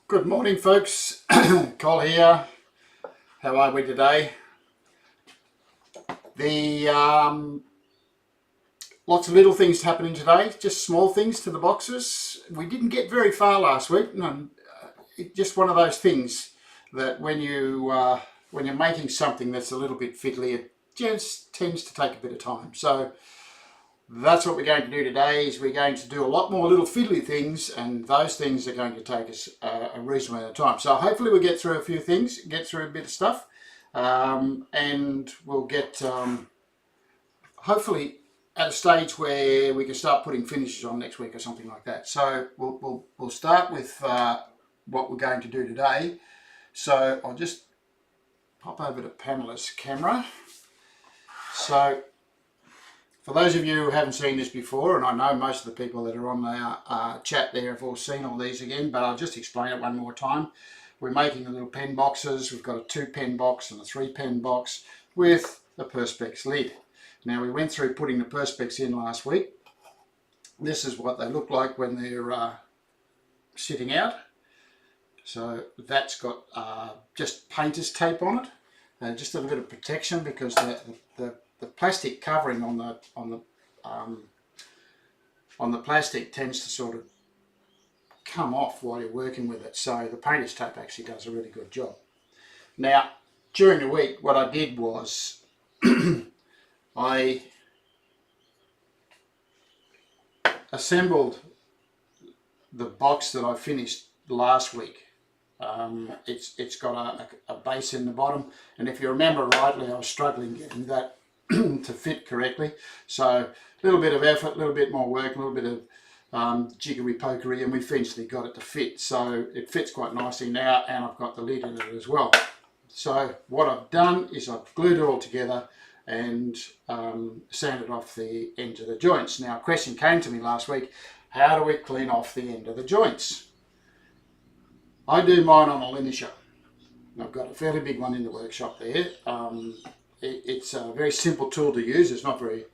Good morning, folks. Col here. How are we today? Lots of little things happening today, just small things to the boxes. We didn't get very far last week. It's just one of those things that when you're making something that's a little bit fiddly, it just tends to take a bit of time. So that's what we're going to do today. Is we're going to do a lot more little fiddly things, and those things are going to take us a reasonable amount of time. So hopefully we'll get through a few things, get through a bit of stuff, and we'll get hopefully at a stage where we can start putting finishes on next week or something like that. So we'll start with what we're going to do today. So I'll just pop over to Pamela's camera. So for those of you who haven't seen this before, and I know most of the people that are on our chat there have all seen all these again, but I'll just explain it one more time. We're making the little pen boxes. We've got a 2-pen box and a 3-pen box with the Perspex lid. Now, we went through putting the Perspex in last week. This is what they look like when they're sitting out. So that's got just painter's tape on it, just a little bit of protection because the plastic covering on the plastic tends to sort of come off while you're working with it. So the painter's tape actually does a really good job. Now, during the week, what I did was I assembled the box that I finished last week. It's got a base in the bottom, and if you remember rightly, I was struggling getting that to fit correctly. So a little bit of effort, a little bit more work, a little bit of jiggery pokery, and we eventually got it to fit. So it fits quite nicely now, and I've got the lid in it as well. So what I've done is I've glued it all together and sanded off the ends of the joints. Now, a question came to me last week: how do we clean off the end of the joints? I do mine on a linisher. I've got a fairly big one in the workshop there. It's a very simple tool to use. It's not very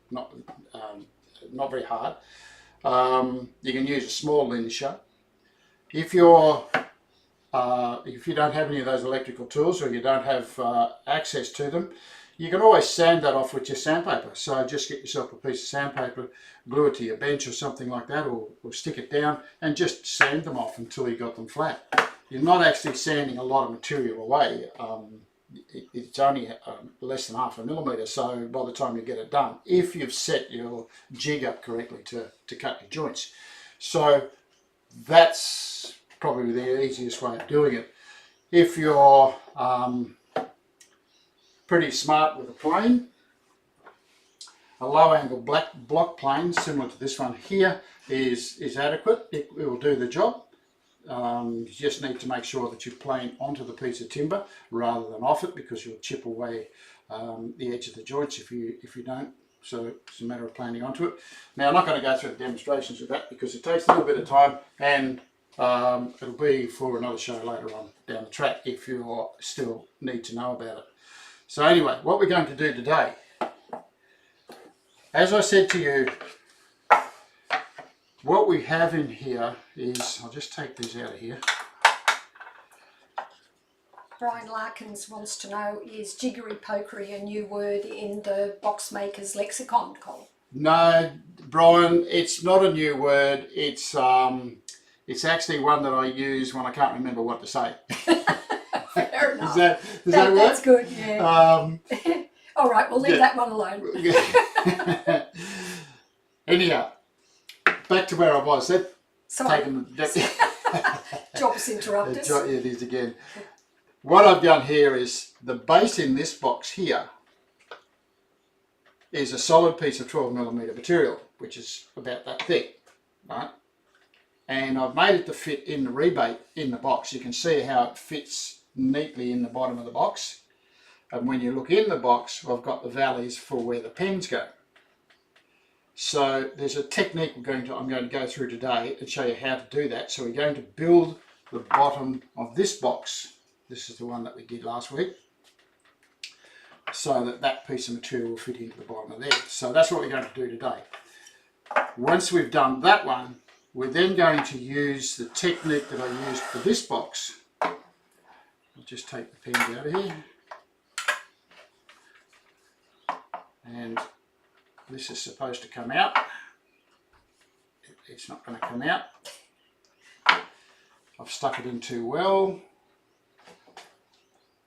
hard. You can use a small linisher. If you don't have any of those electrical tools, or you don't have access to them, you can always sand that off with your sandpaper. So just get yourself a piece of sandpaper, glue it to your bench or something like that, or stick it down and just sand them off until you got them flat. You're not actually sanding a lot of material away. It's only less than 0.5 millimetre, so by the time you get it done, if you've set your jig up correctly to cut your joints. So that's probably the easiest way of doing it. If you're pretty smart with a plane, a low angle block plane similar to this one here is adequate. It will do the job. You just need to make sure that you plane onto the piece of timber rather than off it, because you'll chip away the edge of the joints if you don't. So it's a matter of planing onto it. Now, I'm not going to go through the demonstrations of that because it takes a little bit of time, and it'll be for another show later on down the track if you still need to know about it. So anyway, what we're going to do today, as I said to you, what we have in here is, I'll just take these out of here. Brian Larkins wants to know, is jiggery pokery a new word in the box maker's lexicon, Col? No, Brian, it's not a new word. It's actually one that I use when I can't remember what to say. Fair enough. Does that work? That's good, yeah. All right, we'll leave that one alone. Anyhow, back to where I was. Jobs interrupted. It is again. What I've done here is the base in this box here is a solid piece of 12mm material, which is about that thick, right? And I've made it to fit in the rebate in the box. You can see how it fits neatly in the bottom of the box. And when you look in the box, I've got the valleys for where the pens go. So there's a technique I'm going to go through today and show you how to do that. So we're going to build the bottom of this box. This is the one that we did last week, so that piece of material will fit into the bottom of there. So that's what we're going to do today. Once we've done that one, we're then going to use the technique that I used for this box. I'll just take the pins out of here. And this is supposed to come out. It's not going to come out. I've stuck it in too well.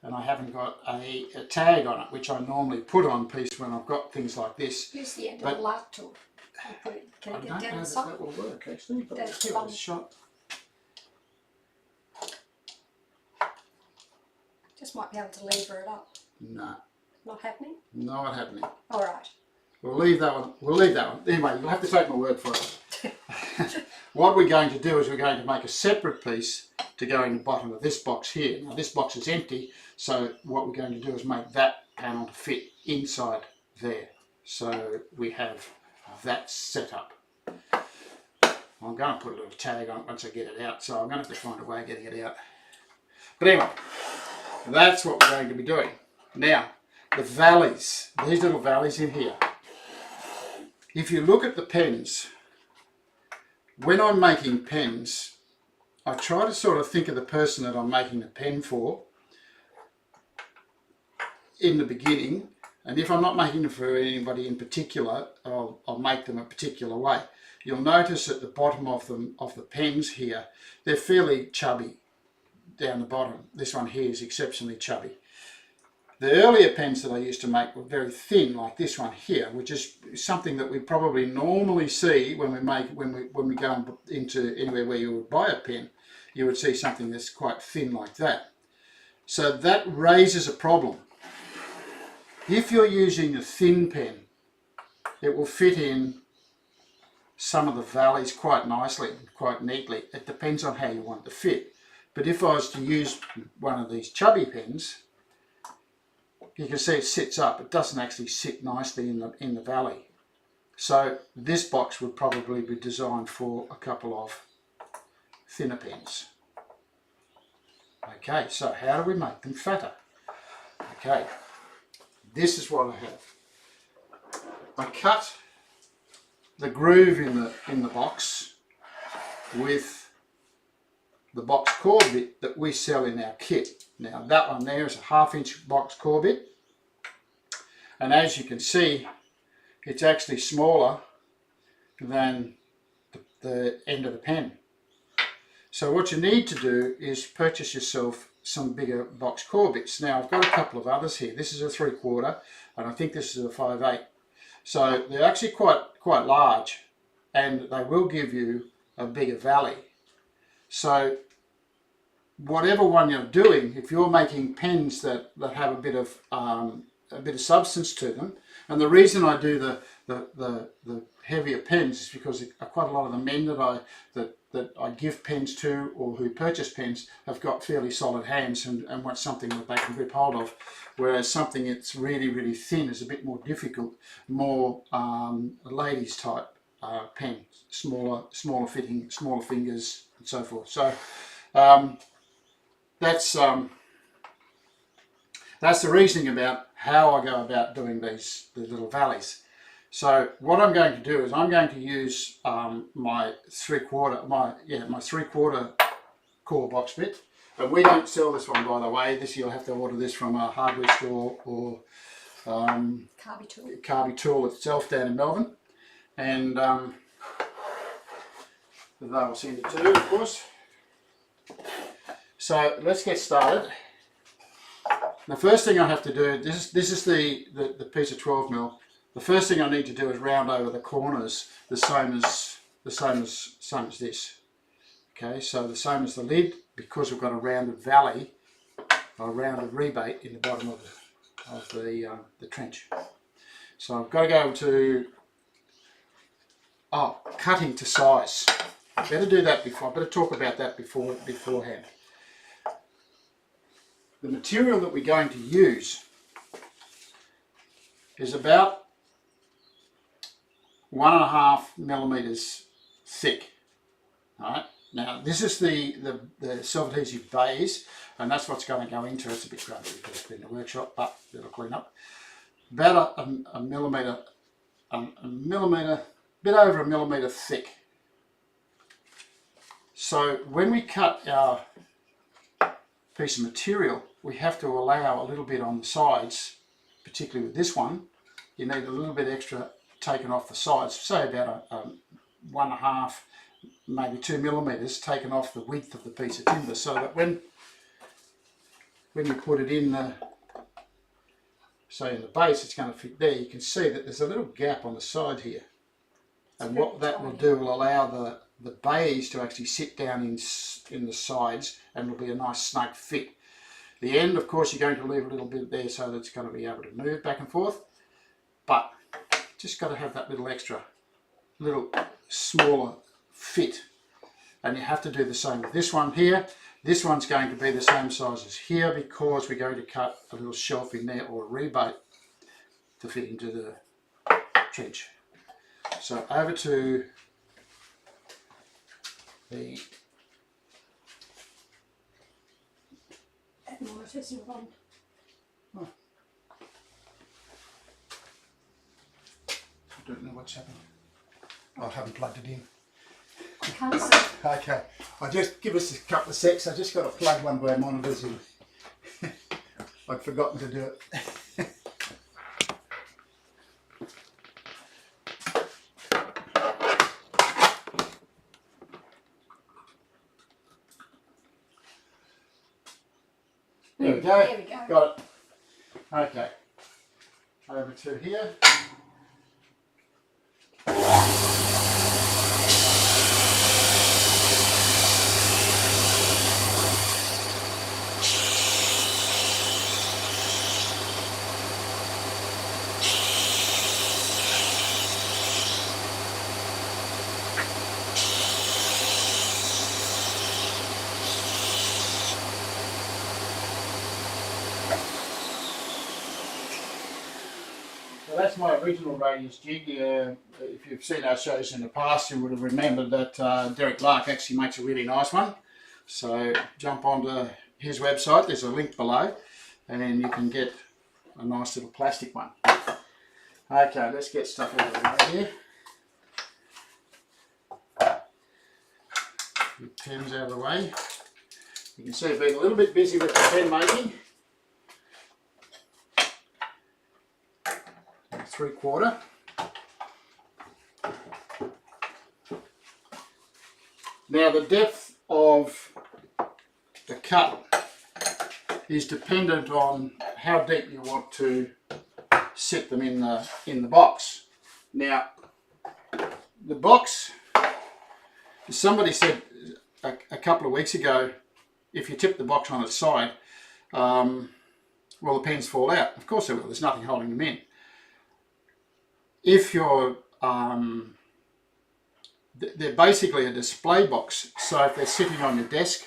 And I haven't got a tag on it, which I normally put on piece when I've got things like this. Use the end of the lark tool. Can you get down the side? That will work actually, but let's give it a shot. Just might be able to lever it up. No. Not happening? Not happening. All right. We'll leave that one. We'll leave that one. Anyway, you'll have to take my word for it. What we're going to do is we're going to make a separate piece to go in the bottom of this box here. Now this box is empty, so what we're going to do is make that panel to fit inside there. So we have that set up. I'm going to put a little tag on it once I get it out, so I'm going to have to find a way of getting it out. But anyway, that's what we're going to be doing. Now, the valleys, these little valleys in here. If you look at the pens, when I'm making pens, I try to sort of think of the person that I'm making the pen for in the beginning, and if I'm not making them for anybody in particular, I'll make them a particular way. You'll notice at the bottom of the pens here, they're fairly chubby down the bottom. This one here is exceptionally chubby. The earlier pens that I used to make were very thin, like this one here, which is something that we probably normally see when we go into anywhere where you would buy a pen. You would see something that's quite thin like that. So that raises a problem. If you're using a thin pen, it will fit in some of the valleys quite nicely, quite neatly. It depends on how you want it to fit. But if I was to use one of these chubby pens, you can see it sits up. It doesn't actually sit nicely in the valley. So this box would probably be designed for a couple of thinner pens. Okay, so how do we make them fatter? Okay, this is what I have. I cut the groove in the box with the box core bit that we sell in our kit. Now that one there is a 1/2 inch box core bit, and as you can see, it's actually smaller than the end of the pen. So what you need to do is purchase yourself some bigger box core bits. Now I've got a couple of others here. This is a 3/4 and I think this is a 5/8. So they're actually quite large, and they will give you a bigger valley. So whatever one you're doing, if you're making pens that have a bit of substance to them, and the reason I do the heavier pens is because quite a lot of the men that I give pens to or who purchase pens have got fairly solid hands and want something that they can grip hold of, whereas something that's really thin is a bit more difficult, more ladies type pen, smaller fitting, smaller fingers and so forth. So that's the reasoning about how I go about doing the little valleys. So what I'm going to do is I'm going to use my 3/4 core box bit, and we don't sell this one, by the way. You'll have to order this from a hardware store or Carby Tool itself down in Melbourne, and they will send it to you, of course. So let's get started. The first thing I have to do, this is the piece of 12mm. The first thing I need to do is round over the corners the same as this. Okay, so the same as the lid, because we've got a rounded valley, a rounded rebate in the bottom of the trench. So I've got to go to cutting to size. I better do that before. I better talk about that beforehand. The material that we're going to use is about 1.5mm thick. All right. Now this is the self-adhesive base, and that's what's going to go into it. It's a bit grubby because it's been in the workshop, but it'll clean up. About a millimetre, bit over a millimetre thick. So when we cut our piece of material, we have to allow a little bit on the sides, particularly with this one. You need a little bit extra taken off the sides, say about a 1.5, maybe 2 millimeters taken off the width of the piece of timber, so that when you put it in the, say in the base, it's going to fit there. You can see that there's a little gap on the side here, and what that will do will allow the bays to actually sit down in the sides, and it'll be a nice snug fit. The end, of course, you're going to leave a little bit there so that it's going to be able to move back and forth, but just got to have that little extra, little smaller fit. And you have to do the same with this one here. This one's going to be the same size as here because we're going to cut a little shelf in there, or a rebate, to fit into the trench. So over to the monitors in one. Oh. I don't know what's happening. I haven't plugged it in. I can't see. Okay, I'll just give us a couple of secs. I just got to plug one of our monitors in. I'd forgotten to do it. There we go. There we go. Got it. Okay. Over to here. So that's my original radius jig. If you've seen our shows in the past, you would have remembered that Derek.LARK actually makes a really nice one. So jump onto his website, there's a link below, and you can get a nice little plastic one. Okay, let's get stuff out of the way here. The pen's out of the way. You can see I've been a little bit busy with the pen making. 3/4. Now the depth of the cut is dependent on how deep you want to sit them in the box. Now the box, somebody said a couple of weeks ago, if you tip the box on its side, well, the pens fall out. Of course they will. There's nothing holding them in. If you're, they're basically a display box, so if they're sitting on your desk,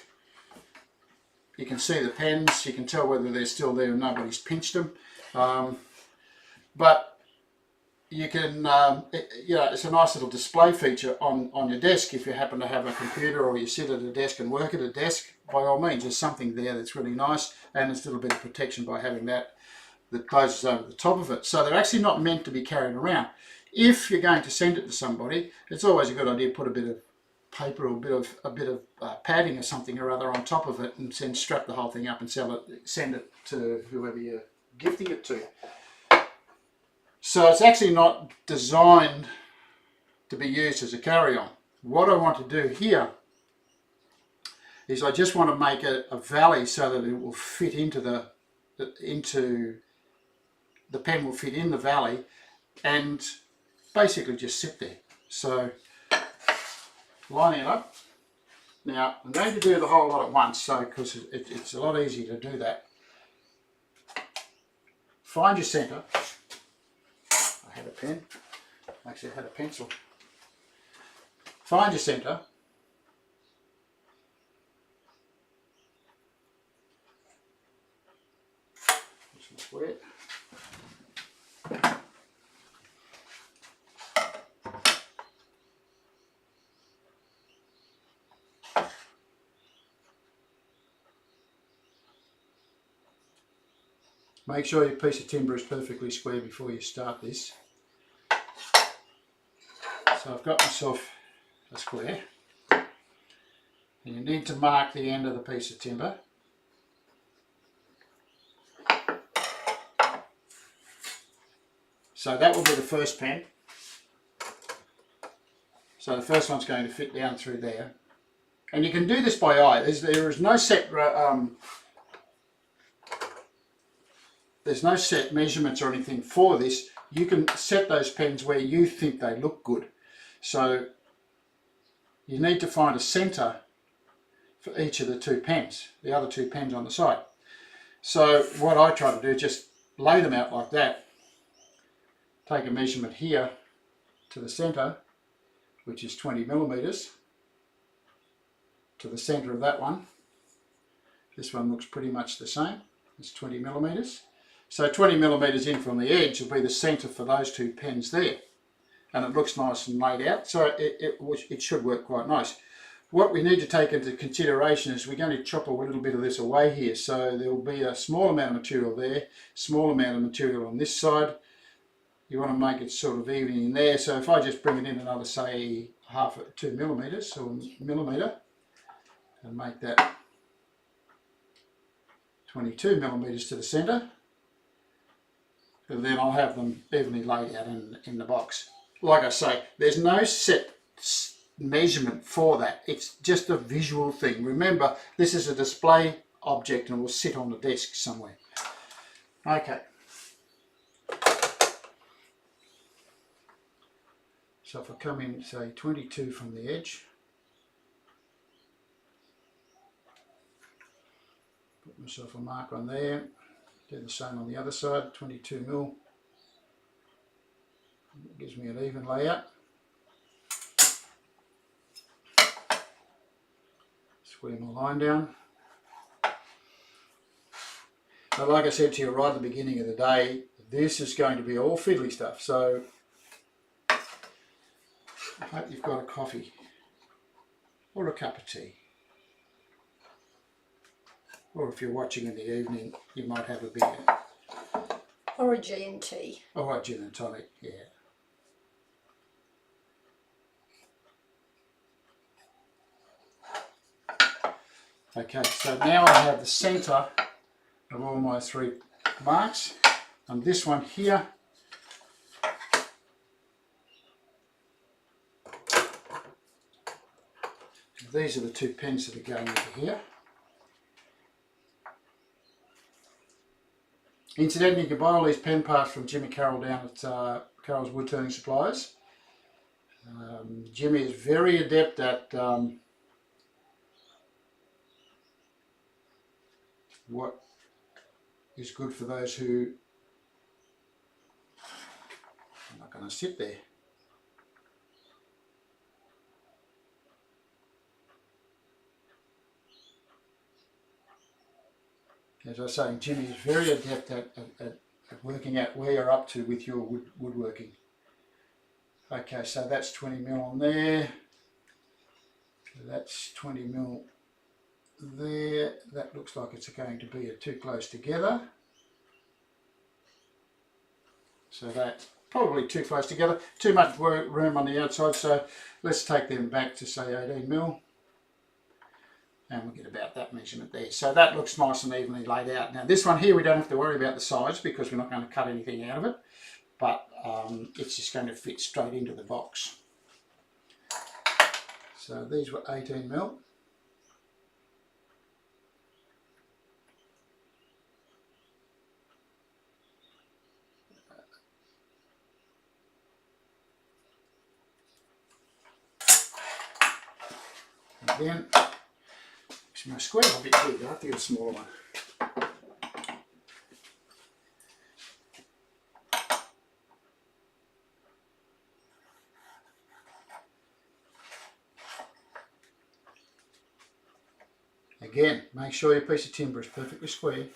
you can see the pens, you can tell whether they're still there and nobody's pinched them. But you can, you know, it's a nice little display feature on your desk if you happen to have a computer or you sit at a desk and work at a desk. By all means, there's something there that's really nice, and it's a little bit of protection by having that closes over the top of it. So they're actually not meant to be carried around. If you're going to send it to somebody, it's always a good idea to put a bit of paper or a bit of padding or something or other on top of it, and then strap the whole thing up and send it to whoever you're gifting it to. So it's actually not designed to be used as a carry-on. What I want to do here is I just want to make a valley so that it will fit into the pen will fit in the valley and basically just sit there. So lining it up. Now I'm going to do the whole lot at once, so because it's a lot easier to do that. Find your centre. I had a pen, actually I had a pencil. Find your centre. It's not wet. Make sure your piece of timber is perfectly square before you start this. So I've got myself a square. And you need to mark the end of the piece of timber. So that will be the first pen. So the first one's going to fit down through there. And you can do this by eye. There is no set there's no set measurements or anything for this. You can set those pens where you think they look good. So you need to find a centre for each of the two pens, the other two pens on the side. So what I try to do is just lay them out like that. Take a measurement here to the centre, which is 20 millimetres, to the centre of that one. This one looks pretty much the same. It's 20 millimetres. So 20 millimetres in from the edge will be the centre for those two pens there. And it looks nice and laid out, so it should work quite nice. What we need to take into consideration is we're going to chop a little bit of this away here. So there will be a small amount of material there, small amount of material on this side. You want to make it sort of even in there. So if I just bring it in another, say, 2 millimetres or millimetre, and make that 22 millimetres to the centre, and then I'll have them evenly laid out in the box. Like I say, there's no set measurement for that. It's just a visual thing. Remember, this is a display object and will sit on the desk somewhere. Okay. So if I come in, say, 22 from the edge, put myself a mark on there, do the same on the other side, 22 mil. It gives me an even layout. Square my line down. But like I said to you right at the beginning of the day, this is going to be all fiddly stuff. So I hope you've got a coffee or a cup of tea. Or if you're watching in the evening, you might have a beer. Or a G&T. Or a gin and tonic, yeah. Okay, so now I have the centre of all my three marks, and this one here these are the two pens that are going over here. Incidentally, you can buy all these pen parts from Jimmy Carroll down at Carroll's Woodturning Supplies. Jimmy is very adept at what is good for those who... I'm not going to sit there. As I was saying, Jimmy is very adept at working out where you're up to with your woodworking. Okay, so that's 20 mil on there. So that's 20 mil there. That looks like it's going to be too close together. So that's probably too close together. Too much room on the outside, so let's take them back to say 18 mil. And we'll get about that measurement there. So that looks nice and evenly laid out. Now this one here, we don't have to worry about the size because we're not going to cut anything out of it. But it's just going to fit straight into the box. So these were 18 mil. And then, my square's a bit big, I have to get a smaller one. Again, make sure your piece of timber is perfectly square.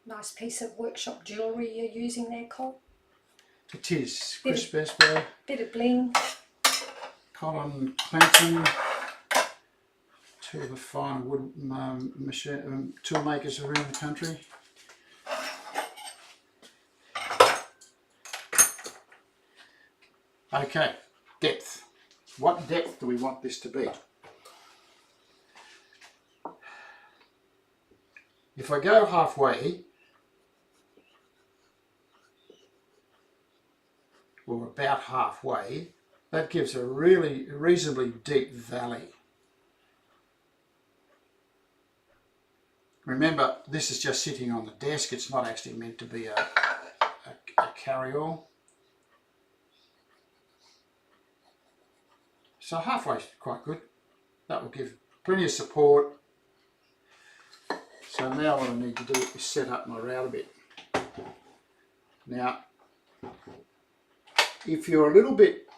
Nice piece of workshop jewellery you're using there, Col. It is. Crisp Esper. Bit of bling. Colin Clanton. Two of the fine wood tool makers around the country. Okay, depth. What depth do we want this to be? If I go halfway, or about halfway, that gives a really reasonably deep valley. Remember, this is just sitting on the desk, it's not actually meant to be a carry-all. So halfway is quite good. That will give plenty of support. So now what I need to do is set up my router bit. Now, if you're a little bit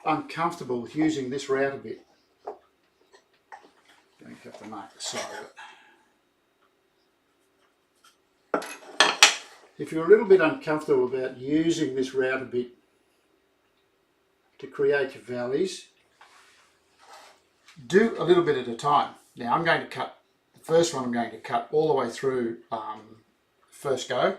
uncomfortable with using this router bit, I'm going to have to mark the side of it. If you're a little bit uncomfortable about using this router bit to create your valleys, do a little bit at a time. Now I'm going to cut, the first one I'm going to cut all the way through first go,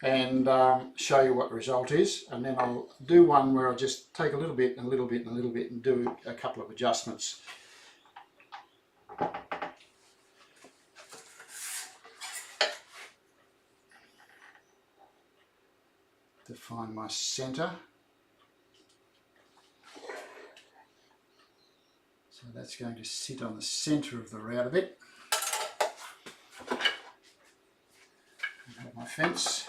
and show you what the result is, and then I'll do one where I'll just take a little bit and a little bit and a little bit and do a couple of adjustments. To find my centre. So that's going to sit on the centre of the router bit. I have my fence.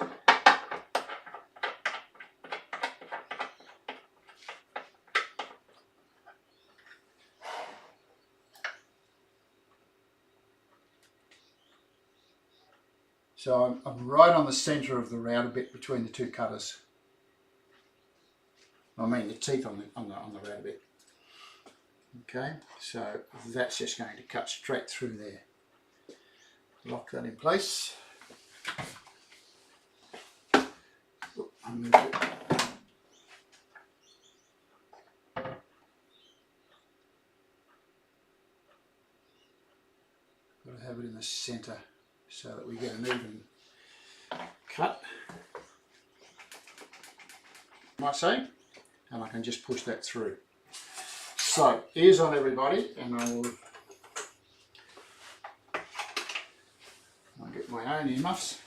So I'm right on the centre of the router bit between the two cutters. I mean the teeth on the router bit. Okay, so that's just going to cut straight through there. Lock that in place. I'll move it. Got to have it in the centre so that we get an even cut, might say, and I can just push that through. So, ears on everybody, and I'll get my own earmuffs.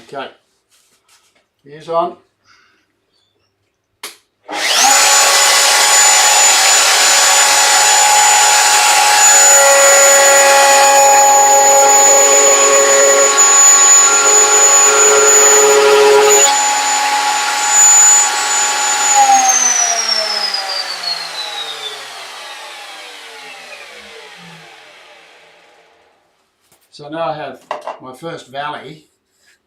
Okay, ears on. So now I have my first valley,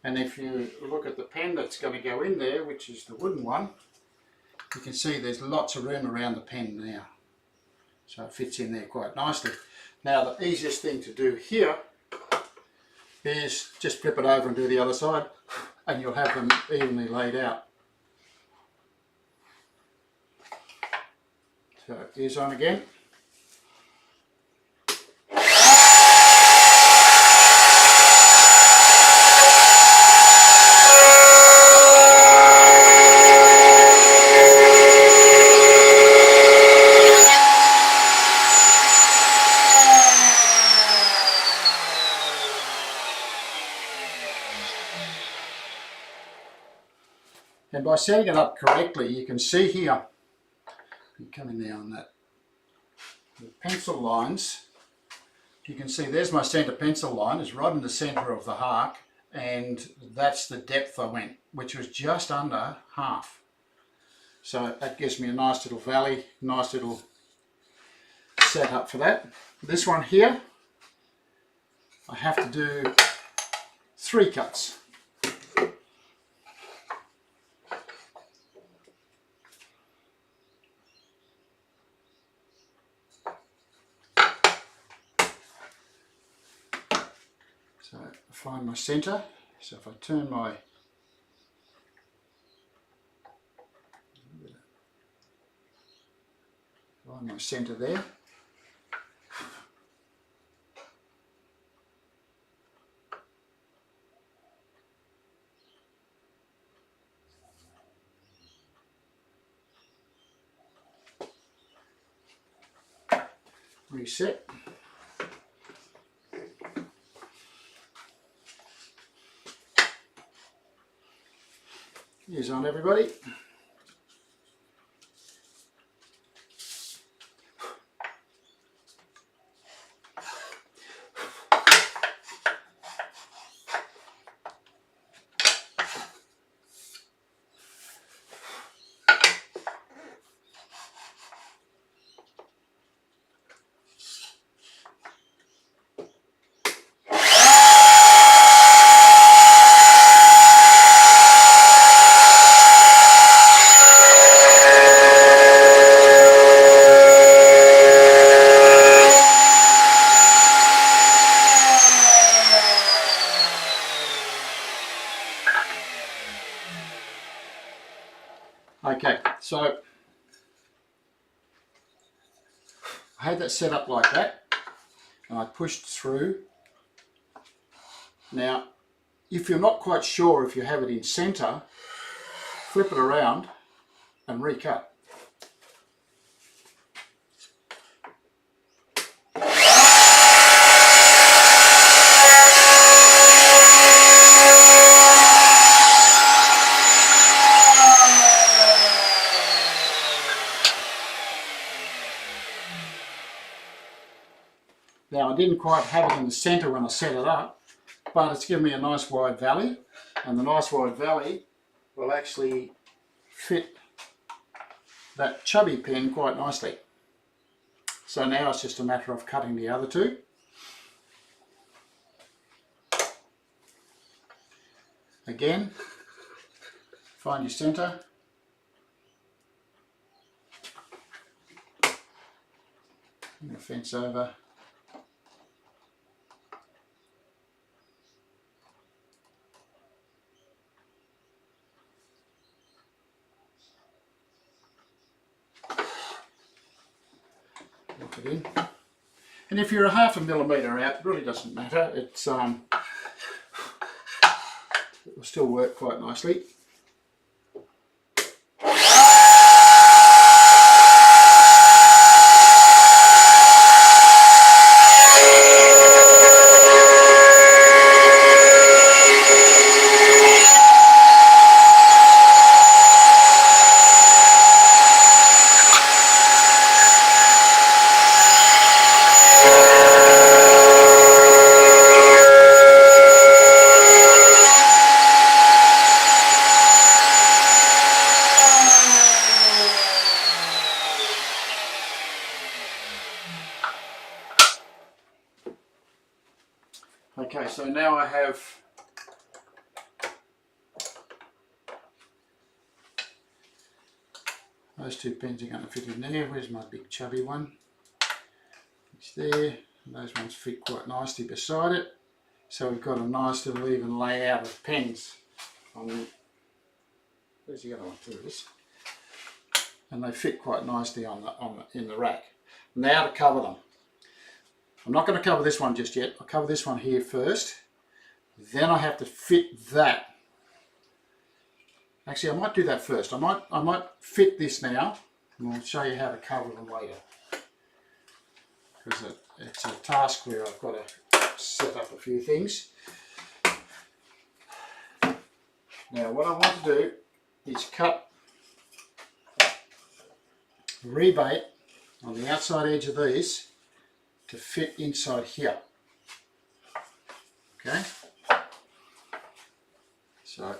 and if you look at the pen that's going to go in there, which is the wooden one, you can see there's lots of room around the pen now. So it fits in there quite nicely. Now the easiest thing to do here is just flip it over and do the other side, and you'll have them evenly laid out. So ears on again. And by setting it up correctly, you can see here, I'm coming now on that, the pencil lines, you can see there's my centre pencil line, it's right in the centre of the arc, and that's the depth I went, which was just under half. So that gives me a nice little valley, nice little setup for that. This one here, I have to do 3 cuts. So I find my centre, so if I turn my centre there, reset. Here's on everybody. Okay, so I had that set up like that, and I pushed through. Now, if you're not quite sure if you have it in centre, flip it around and recut. Now, I didn't quite have it in the centre when I set it up, but it's given me a nice wide valley, and the nice wide valley will actually fit that chubby pen quite nicely. So now it's just a matter of cutting the other two. Again, find your centre. I'm going to fence over. Lock it in. And if you're a ½ millimetre out, it really doesn't matter. It's it will still work quite nicely. Okay, so now I have those two pens are going to fit in there. Where's my big chubby one? It's there. And those ones fit quite nicely beside it. So we've got a nice little even layout of pens. Where's the other one? There it is. And they fit quite nicely in the rack. Now to cover them. I'm not going to cover this one just yet. I'll cover this one here first. Then I have to fit that. Actually, I might do that first. I might fit this now, and I'll show you how to cover them later. Because it's a task where I've got to set up a few things. Now, what I want to do is cut the rebate on the outside edge of these to fit inside here. Okay, so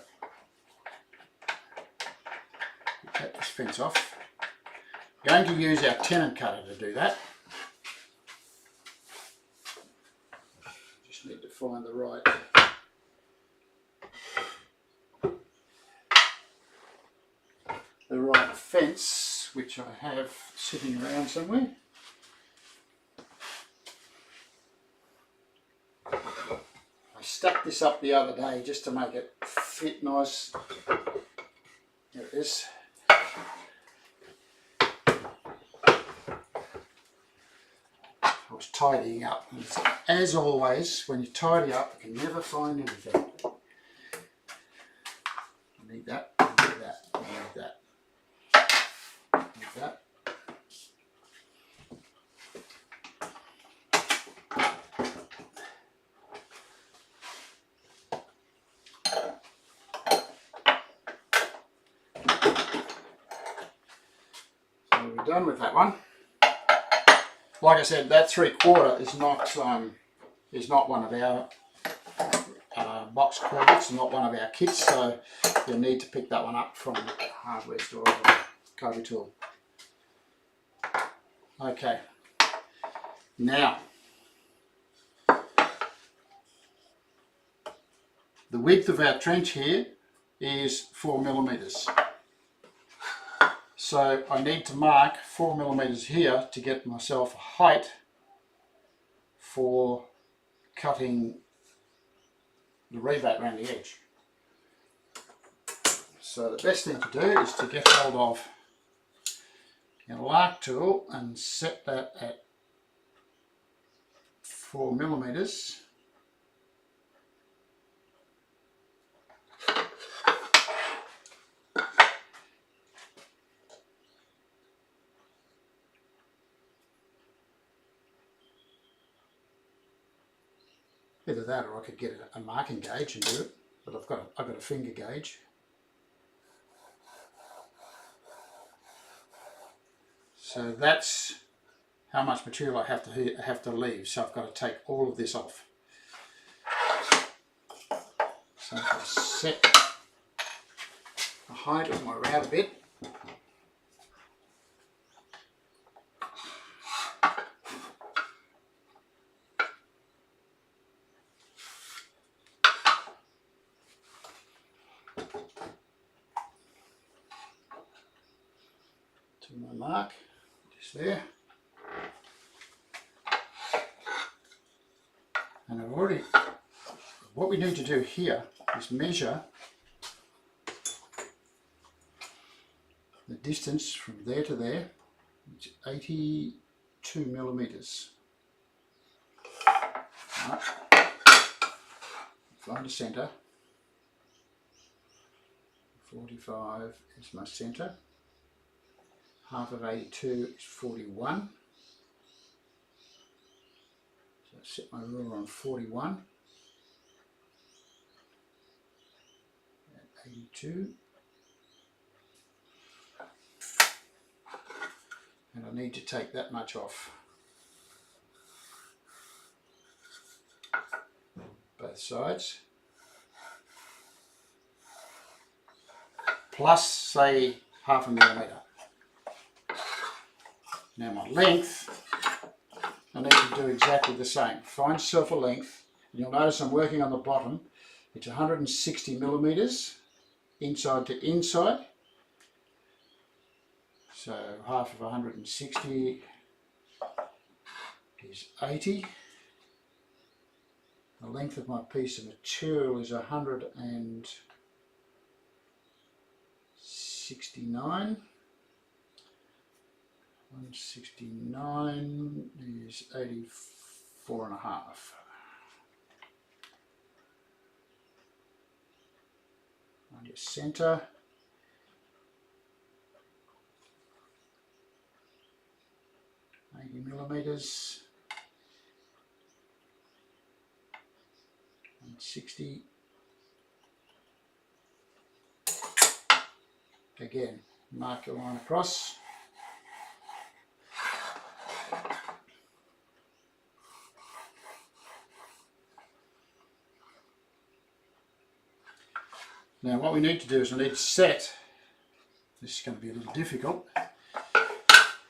we cut this fence off. I'm going to use our tenon cutter to do that. Just need to find the right fence, which I have sitting around somewhere. I stacked this up the other day just to make it fit nice. There it is. I was tidying up, and as always, when you tidy up, you can never find anything. I need that, I need that, I need that. Like that. we're done with that one. Like I said, that 3/4 is not one of our box cordlets, not one of our kits, so you'll need to pick that one up from the hardware store or Kobe tool. Okay, now the width of our trench here is 4mm. So I need to mark 4mm here to get myself a height for cutting the rebate around the edge. So the best thing to do is to get hold of your lark tool and set that at 4mm. Either that or I could get a marking gauge and do it, but I've got a finger gauge. So that's how much material I have to leave. So I've got to take all of this off. So if I set the height of my router bit, to my mark, just there. And I've already, what we need to do here is measure the distance from there to there, which is 82mm. Right. Find a centre. 45 is my centre. Half of 82 is 41. So I set my ruler on 41. At 82. And I need to take that much off. Both sides. Plus, say, 1/2 mm. Now my length, I need to do exactly the same. Find yourself a length. You'll notice I'm working on the bottom. It's 160mm inside to inside. So half of 160 is 80. The length of my piece of material is 169. 169 is 84.5. Find your centre. $80mm. 160. Again, mark your line across. Now what we need to do is we need to set, this is going to be a little difficult.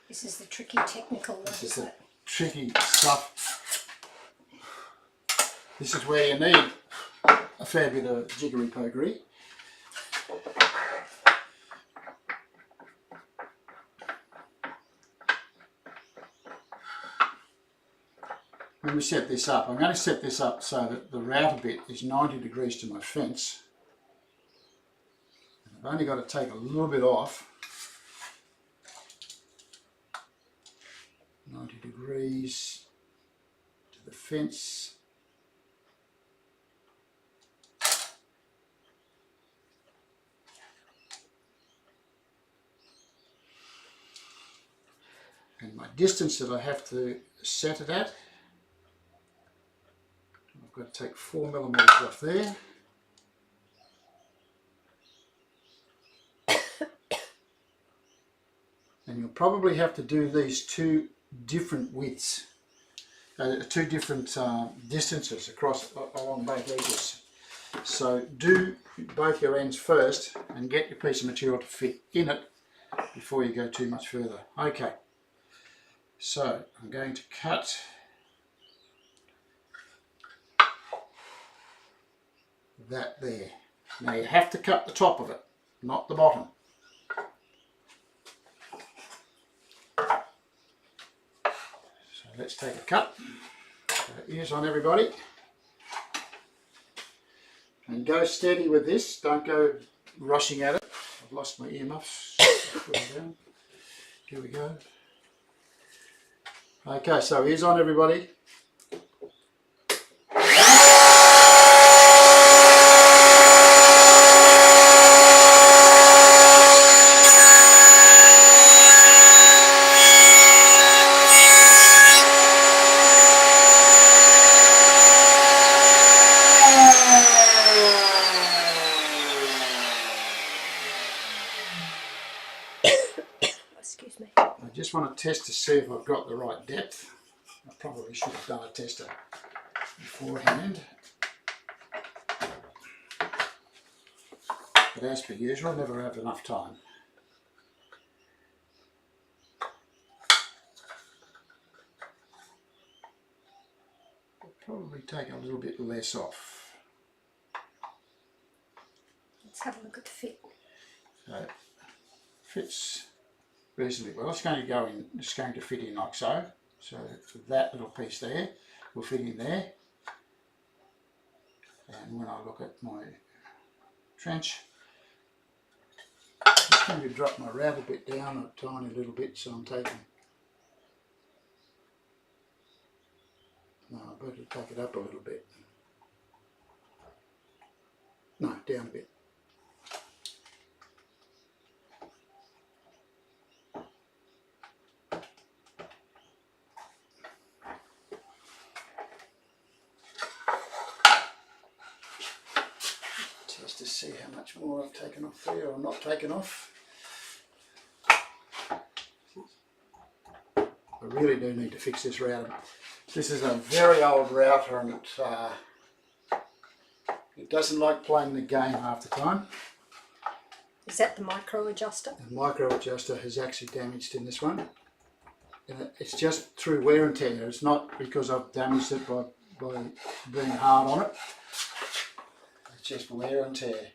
This is the tricky technical one. This is the tricky stuff. This is where you need a fair bit of jiggery pokery. When we set this up, I'm going to set this up so that the router bit is 90 degrees to my fence. I've only got to take a little bit off. 90 degrees to the fence. And my distance that I have to set it at, I've got to take 4mm off there. and you'll probably have to do these two different widths, two different distances across along both edges. So do both your ends first and get your piece of material to fit in it before you go too much further. Okay, so I'm going to cut that there. Now you have to cut the top of it, not the bottom. So let's take a cut. Ears on, everybody. And go steady with this, don't go rushing at it. I've lost my earmuffs. Put them down. Here we go. Okay, so ears on, everybody. Excuse me. I just want to test to see if I've got the right depth. I probably should have done a tester beforehand. But as per usual, I never have enough time. I'll probably take a little bit less off. Let's have a look at the fit. So it fits reasonably well. It's going to go in, it's going to fit in like so. So that little piece there will fit in there. And when I look at my trench, I'm just going to drop my router bit down a tiny little bit, so I'm taking, no, I better take it up a little bit. No, down a bit. Just to see how much more I've taken off there or not taken off. I really do need to fix this router. This is a very old router and it doesn't like playing the game half the time. Is that the micro adjuster? The micro adjuster has actually damaged in this one. And it's just through wear and tear. It's not because I've damaged it by being hard on it. It's just wear and tear.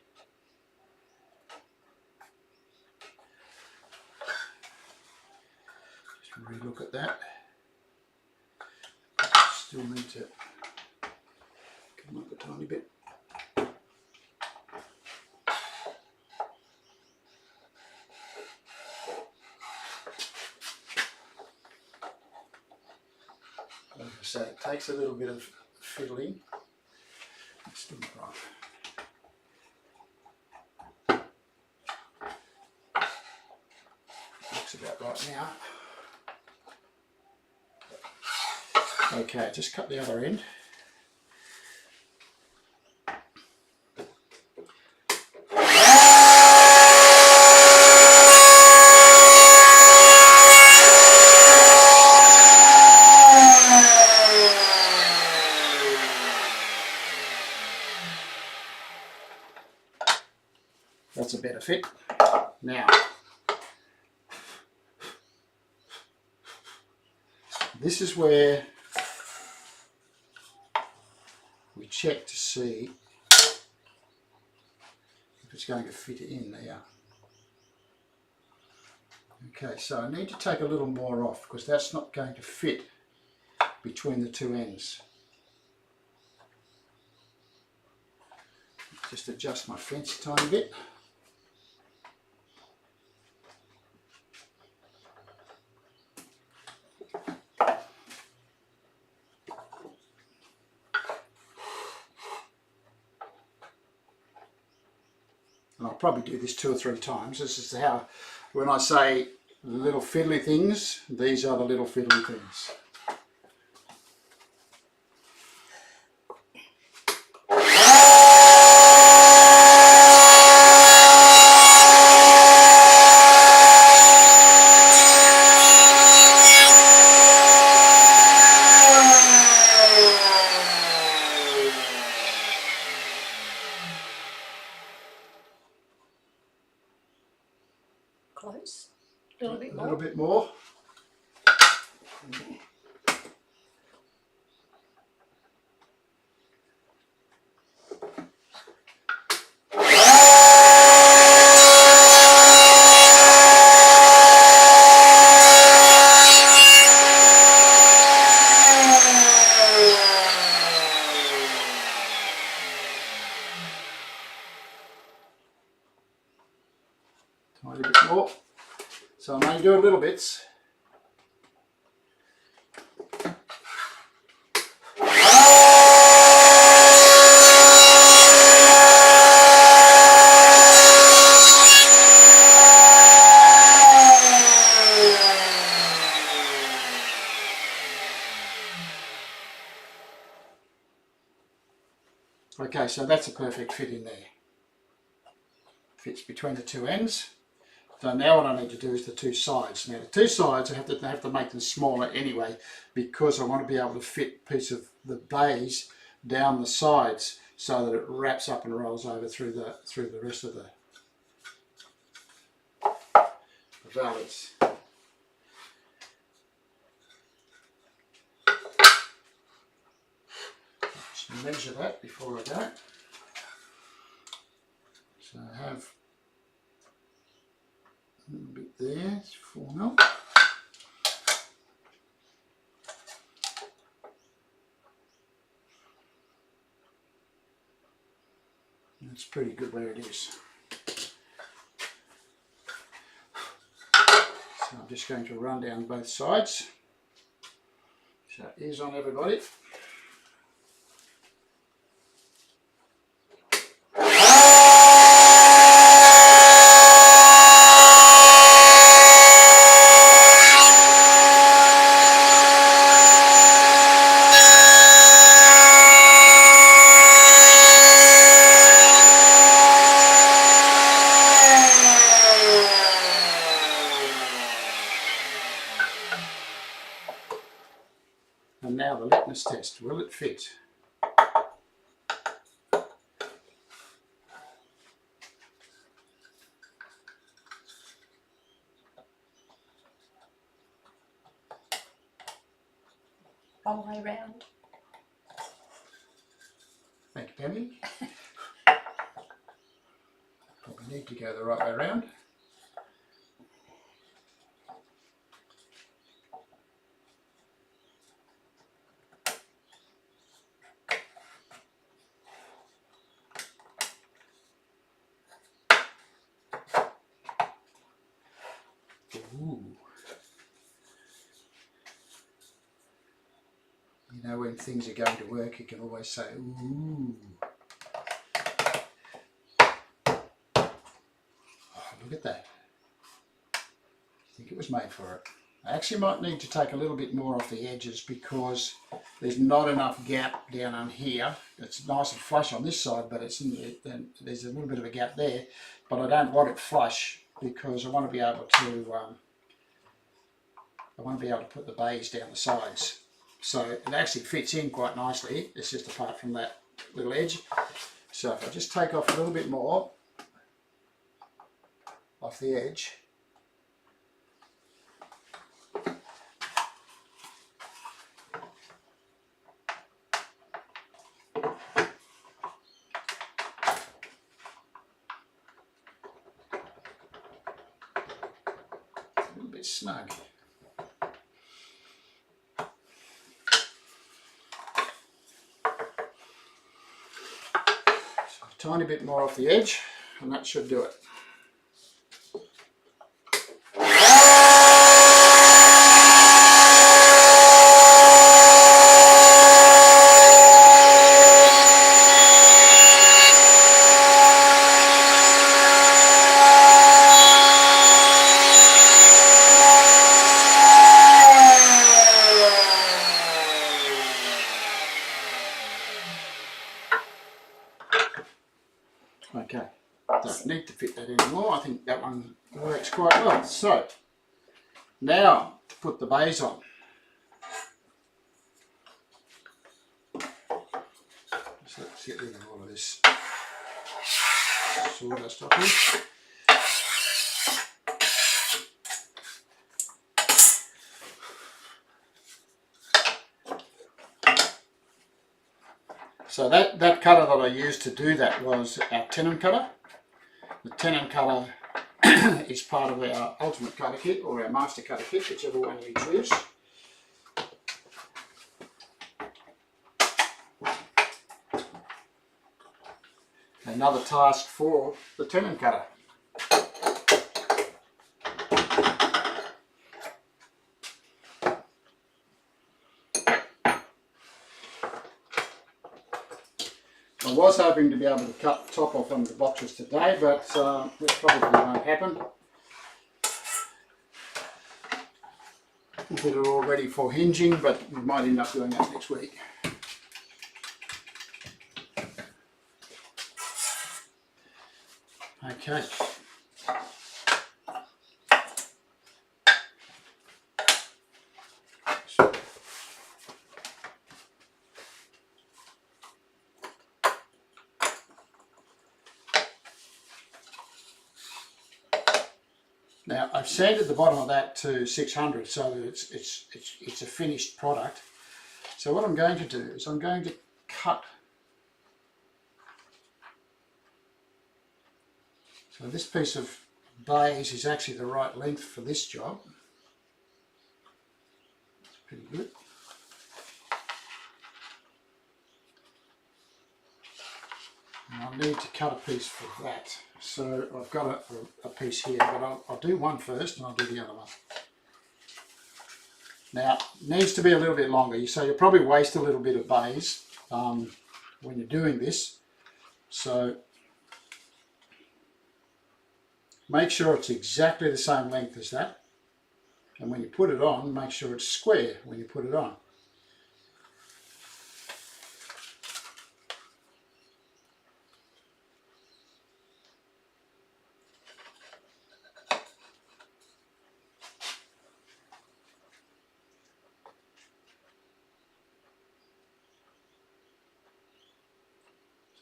Just re-look at that. Still need to come up a tiny bit. Like I say, it takes a little bit of fiddling. It's still not right. Looks about right now. Okay, just cut the other end. That's a better fit. Now, this is where we check to see if it's going to fit in there. Okay, so I need to take a little more off because that's not going to fit between the two ends. Just adjust my fence a tiny bit. And I'll probably do this 2 or 3 times. This is how, when I say little fiddly things, these are the little fiddly things. close. A little bit A more. little bit more. Tiny bit more. So I'm only doing little bits. Okay, so that's a perfect fit in there. Fits between the two ends. So now what I need to do is the two sides. Now the two sides I have to make them smaller anyway, because I want to be able to fit a piece of the baize down the sides so that it wraps up and rolls over through the rest of the valleys. Just measure that before I go. So I have a little bit there, it's 4 mil. That's pretty good where it is. So I'm just going to run down both sides. So ears on everybody. And now the litmus test, will it fit? Long way round. Thank you, Penny. Probably need to go the right way around. Ooh. You know, when things are going to work, you can always say, ooh. Oh, look at that. I think it was made for it. I actually might need to take a little bit more off the edges because there's not enough gap down on here. It's nice and flush on this side, but there's a little bit of a gap there. But I don't want it flush because I want to be able to put the baize down the sides. So it actually fits in quite nicely. It's just apart from that little edge. So if I just take off a little bit more off the edge. A little bit snug. Tiny bit more off the edge and that should do it. Okay, don't need to fit that anymore. I think that one works quite well. So, now to put the baize on. So let's get rid of all of this sawdust off here. So that cutter that I used to do that was our tenon cutter. The tenon cutter is part of our ultimate cutter kit or our master cutter kit, whichever one you choose. Another task for the tenon cutter. I was hoping to be able to cut the top off on the boxes today, but that probably won't happen. Get it all ready for hinging, but we might end up doing that next week. Okay. Now I've sanded the bottom of that to 600 so that it's a finished product. So what I'm going to do is I'm going to cut. So this piece of baize is actually the right length for this job. It's pretty good. And I'll need to cut a piece for that. So I've got a piece here, but I'll do one first and I'll do the other one. Now, it needs to be a little bit longer, so you'll probably waste a little bit of baize when you're doing this. So make sure it's exactly the same length as that. And when you put it on, make sure it's square when you put it on.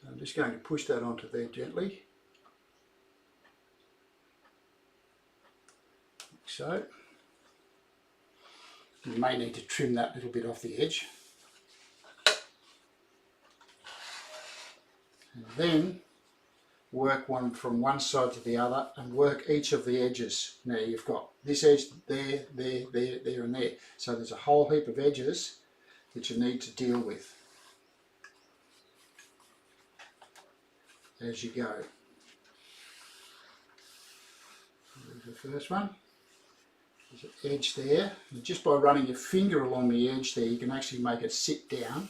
So I'm just going to push that onto there gently. Like so. You may need to trim that little bit off the edge. And then work one from one side to the other and work each of the edges. Now you've got this edge there, there, there, there and there. So there's a whole heap of edges that you need to deal with as you go. There's the first one. There's an edge there. And just by running your finger along the edge there, you can actually make it sit down.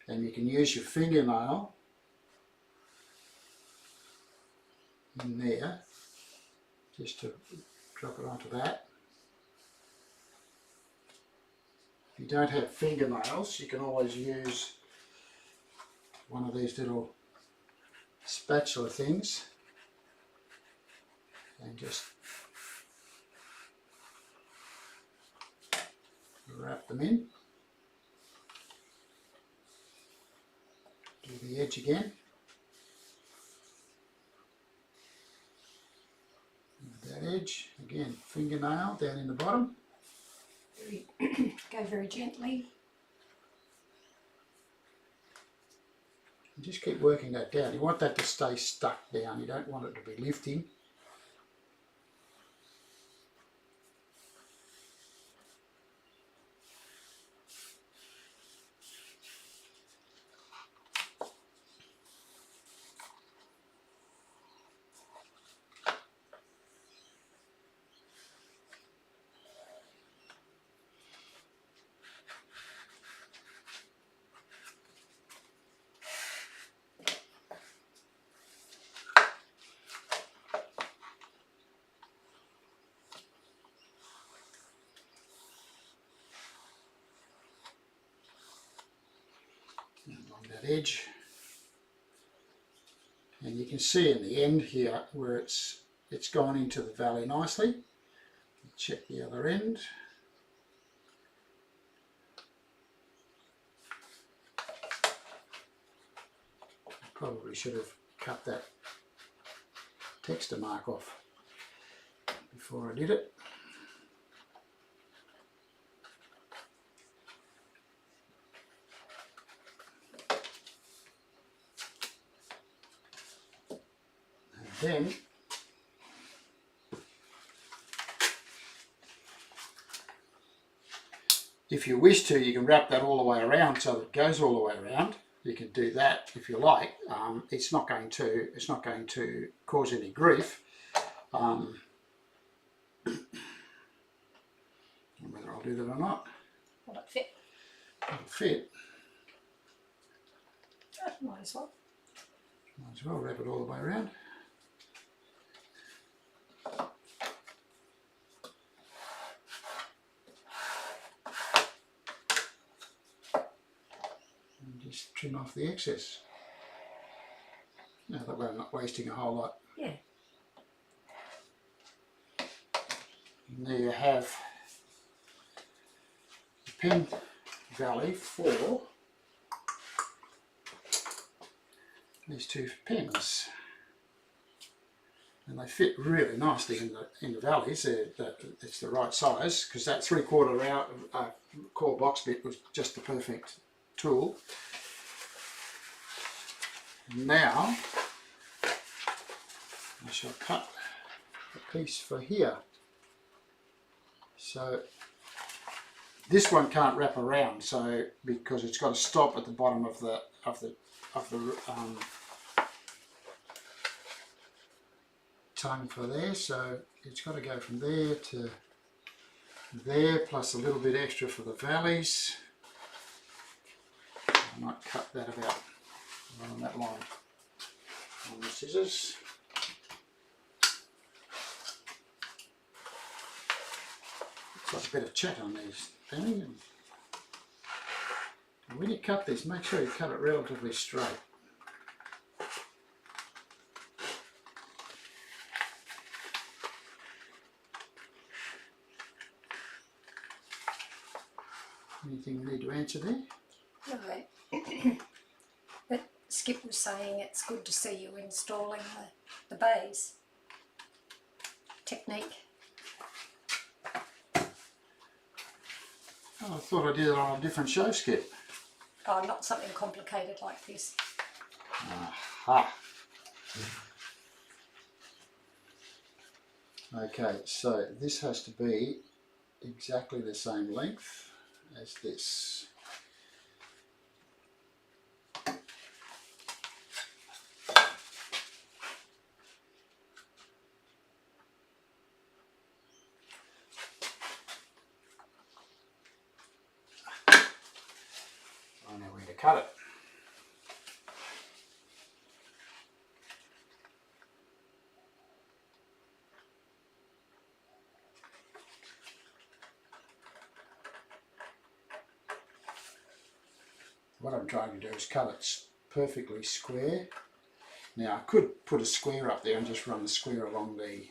And you can use your fingernail in there just to drop it onto that. If you don't have fingernails, you can always use one of these little spatula things and just wrap them in. Do the edge again. That edge, again, fingernail down in the bottom. Go very gently. And just keep working that down. You want that to stay stuck down. You don't want it to be lifting. Along that edge, and you can see in the end here where it's gone into the valley nicely. Check the other end. Probably should have cut that texture mark off before I did it. Then if you wish to, you can wrap that all the way around so that it goes all the way around. You can do that if you like. It's not going to cause any grief. Whether I'll do that or not. Will it fit? It'll fit. Might as well. Might as well wrap it all the way around. And just trim off the excess. Now that way I'm not wasting a whole lot. Yeah. And there you have the pen valley for these two pens, and they fit really nicely in the valleys. It's the right size because that 3/4 round core box bit was just the perfect tool. Now I shall cut a piece for here. So this one can't wrap around, so because it's got to stop at the bottom of the tongue for there, so it's got to go from there to there, plus a little bit extra for the valleys. I might cut that about along that line on the scissors. Got a bit of chat on these things. And when you cut this, make sure you cut it relatively straight. Anything we need to answer there? No. But Skip was saying it's good to see you installing the bays technique. Oh, I thought I did it on a different show, Skip. Oh, not something complicated like this. Aha. Okay, so this has to be exactly the same length as this. I know where to cut it. What I'm trying to do is cut it perfectly square. Now I could put a square up there and just run the square along the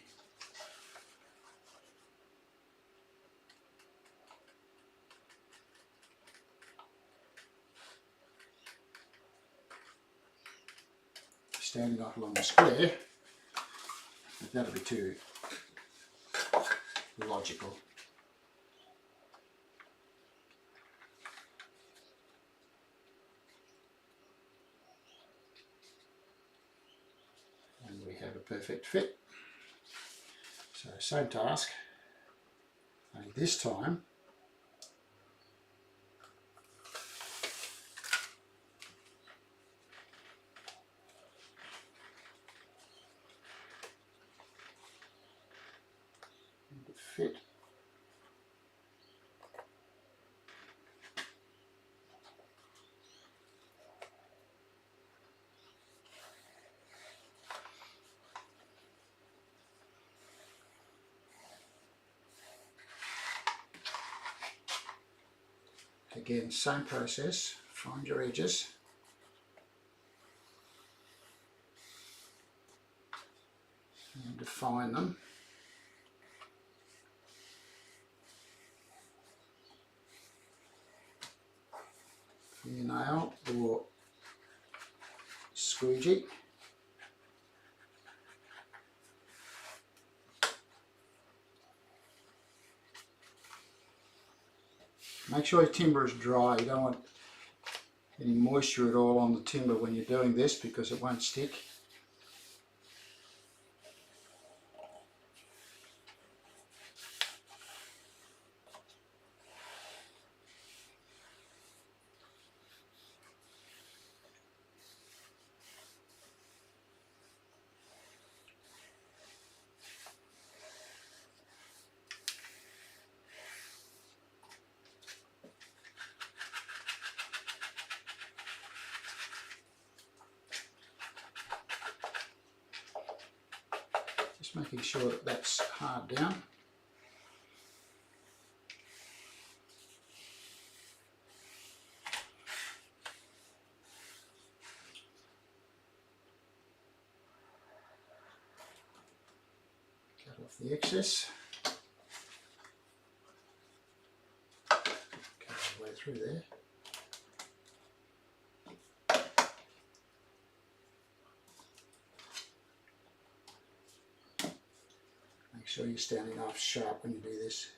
standing off along the square, but that'll be too logical. And we have a perfect fit. So same task, only this time fit. Again, same process, find your edges. And define them. Fingernail or squeegee. Make sure your timber is dry. You don't want any moisture at all on the timber when you're doing this because it won't stick. making sure that that's hard down. Cut off the excess. Cut all the way through there. Make sure you're standing up sharp when you do this.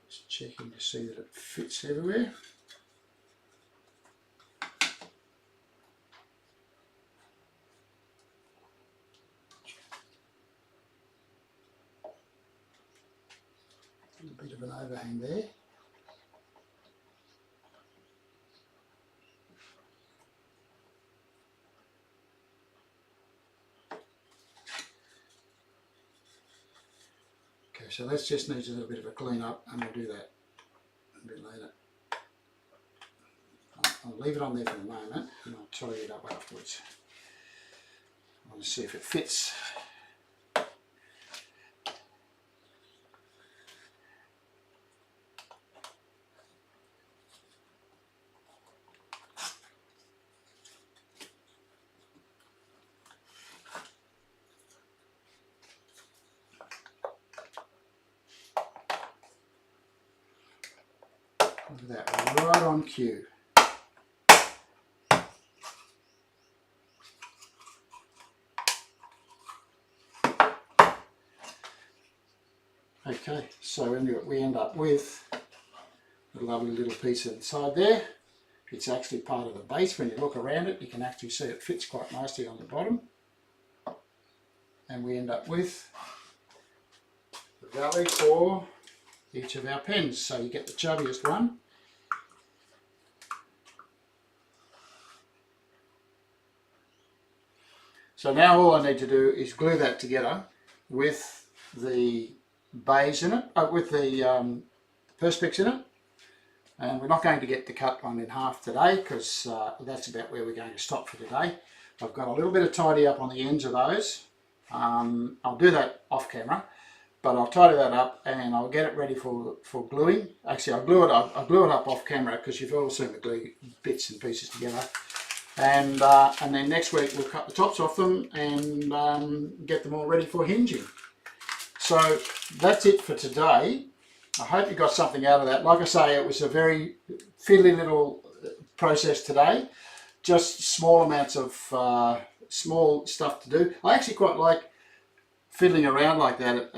Just checking to see that it fits everywhere. A bit of an overhang there. Okay, so that just needs a little bit of a clean up, and we'll do that a bit later. I'll leave it on there for the moment and I'll tidy it up afterwards. I want to see if it fits. Look at that, right on cue. Okay, so we end up with a lovely little piece inside there. It's actually part of the base. When you look around it, you can actually see it fits quite nicely on the bottom. And we end up with the valley for each of our pens. So you get the chubbiest one. So now all I need to do is glue that together with the bays in it, with the Perspex in it. And we're not going to get the cut one in half today because that's about where we're going to stop for today. I've got a little bit of tidy up on the ends of those. I'll do that off camera, but I'll tidy that up and I'll get it ready for gluing. Actually, I'll glue it up off camera because you've all seen the glue bits and pieces together. And then next week we'll cut the tops off them and get them all ready for hinging. So that's it for today. I hope you got something out of that. Like I say, it was a very fiddly little process today. Just small amounts of small stuff to do. I actually quite like fiddling around like that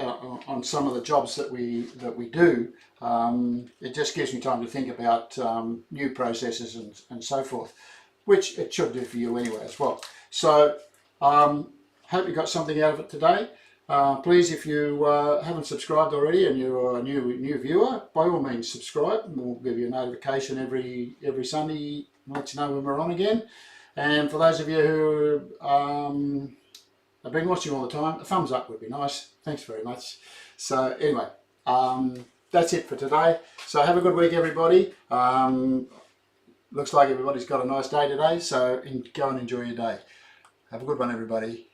on some of the jobs that we do. It just gives me time to think about new processes and so forth, which it should do for you anyway as well. So hope you got something out of it today. Please, if you haven't subscribed already and you're a new viewer, by all means subscribe, and we'll give you a notification every Sunday, let you know when we're on again. And for those of you who have been watching all the time, a thumbs up would be nice. Thanks very much. So anyway, that's it for today. So have a good week, everybody. Looks like everybody's got a nice day today, so go and enjoy your day. Have a good one, everybody.